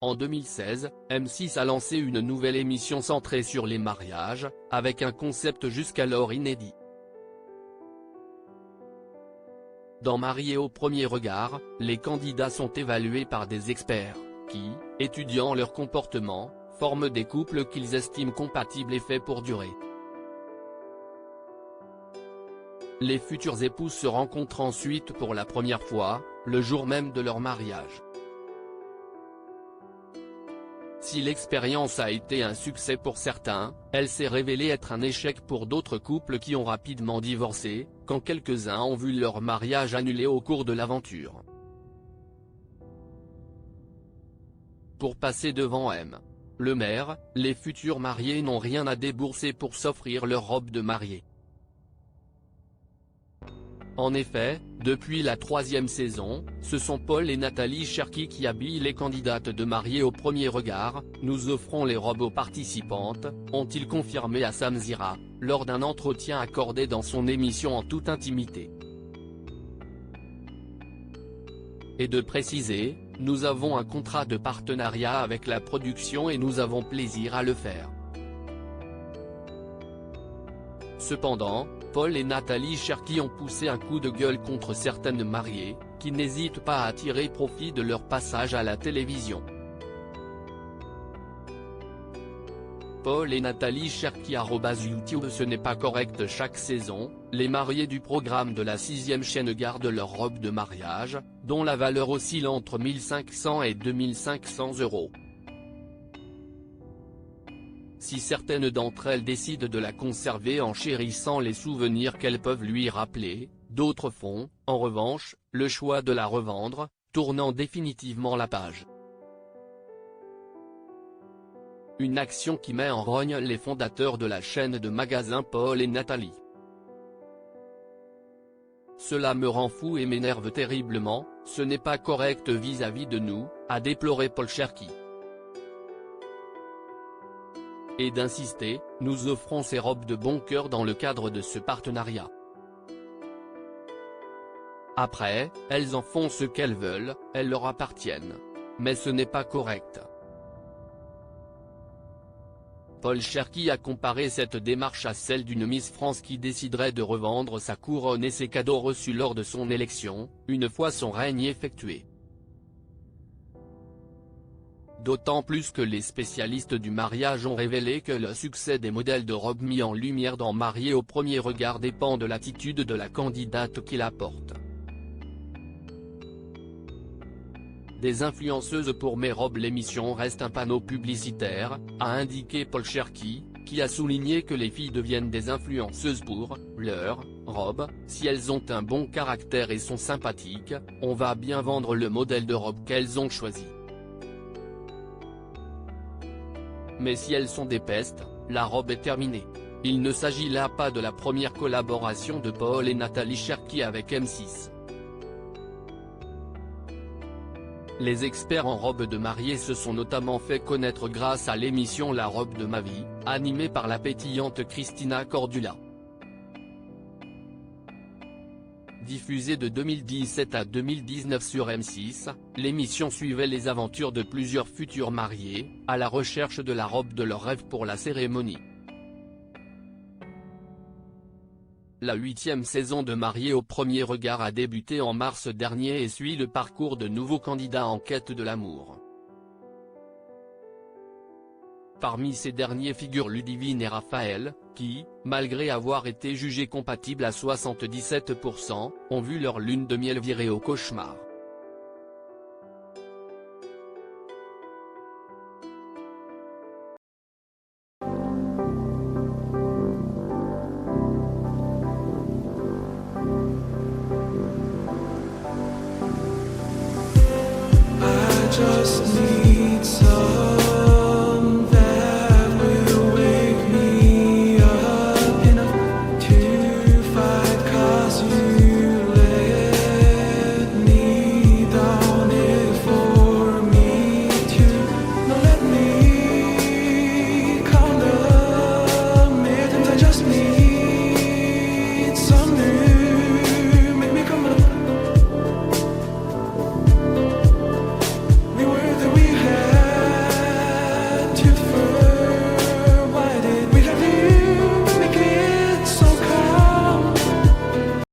En 2016, M6 a lancé une nouvelle émission centrée sur les mariages, avec un concept jusqu'alors inédit. Dans Mariés au premier regard, les candidats sont évalués par des experts, qui, étudiant leur comportement, forment des couples qu'ils estiment compatibles et faits pour durer. Les futurs époux se rencontrent ensuite pour la première fois, le jour même de leur mariage. Si l'expérience a été un succès pour certains, elle s'est révélée être un échec pour d'autres couples qui ont rapidement divorcé, quand quelques-uns ont vu leur mariage annulé au cours de l'aventure. Pour passer devant le maire, les futurs mariés n'ont rien à débourser pour s'offrir leur robe de mariée. En effet, depuis la 3e saison, ce sont Paul et Nathalie Cherki qui habillent les candidates de Mariés au premier regard. Nous offrons les robes aux participantes, ont-ils confirmé à Samzira, lors d'un entretien accordé dans son émission en toute intimité. Et de préciser, nous avons un contrat de partenariat avec la production et nous avons plaisir à le faire. Cependant, Paul et Nathalie Cherki ont poussé un coup de gueule contre certaines mariées, qui n'hésitent pas à tirer profit de leur passage à la télévision. Paul et Nathalie Cherki @YouTube. Ce n'est pas correct. Chaque saison, les mariés du programme de la 6e chaîne gardent leur robe de mariage, dont la valeur oscille entre 1 500 et 2 500 €. Si certaines d'entre elles décident de la conserver en chérissant les souvenirs qu'elles peuvent lui rappeler, d'autres font, en revanche, le choix de la revendre, tournant définitivement la page. Une action qui met en rogne les fondateurs de la chaîne de magasins Paul et Nathalie. Cela me rend fou et m'énerve terriblement, ce n'est pas correct vis-à-vis de nous, a déploré Paul Cherki. Et d'insister, nous offrons ces robes de bon cœur dans le cadre de ce partenariat. Après, elles en font ce qu'elles veulent, elles leur appartiennent. Mais ce n'est pas correct. Paul Cherki a comparé cette démarche à celle d'une Miss France qui déciderait de revendre sa couronne et ses cadeaux reçus lors de son élection, une fois son règne effectué. D'autant plus que les spécialistes du mariage ont révélé que le succès des modèles de robes mis en lumière dans Mariés au premier regard dépend de l'attitude de la candidate qui la porte. Des influenceuses pour mes robes. L'émission reste un panneau publicitaire, a indiqué Paul Cherki, qui a souligné que les filles deviennent des influenceuses pour leurs robes. Si elles ont un bon caractère et sont sympathiques, on va bien vendre le modèle de robe qu'elles ont choisi. Mais si elles sont des pestes, la robe est terminée. Il ne s'agit là pas de la première collaboration de Paul et Nathalie Cherki avec M6. Les experts en robes de mariée se sont notamment fait connaître grâce à l'émission La robe de ma vie, animée par la pétillante Christina Cordula. Diffusée de 2017 à 2019 sur M6, l'émission suivait les aventures de plusieurs futurs mariés, à la recherche de la robe de leur rêve pour la cérémonie. La 8e saison de Mariés au premier regard a débuté en mars dernier et suit le parcours de nouveaux candidats en quête de l'amour. Parmi ces derniers figurent Ludivine et Raphaël, qui, malgré avoir été jugés compatibles à 77%, ont vu leur lune de miel virer au cauchemar. Just need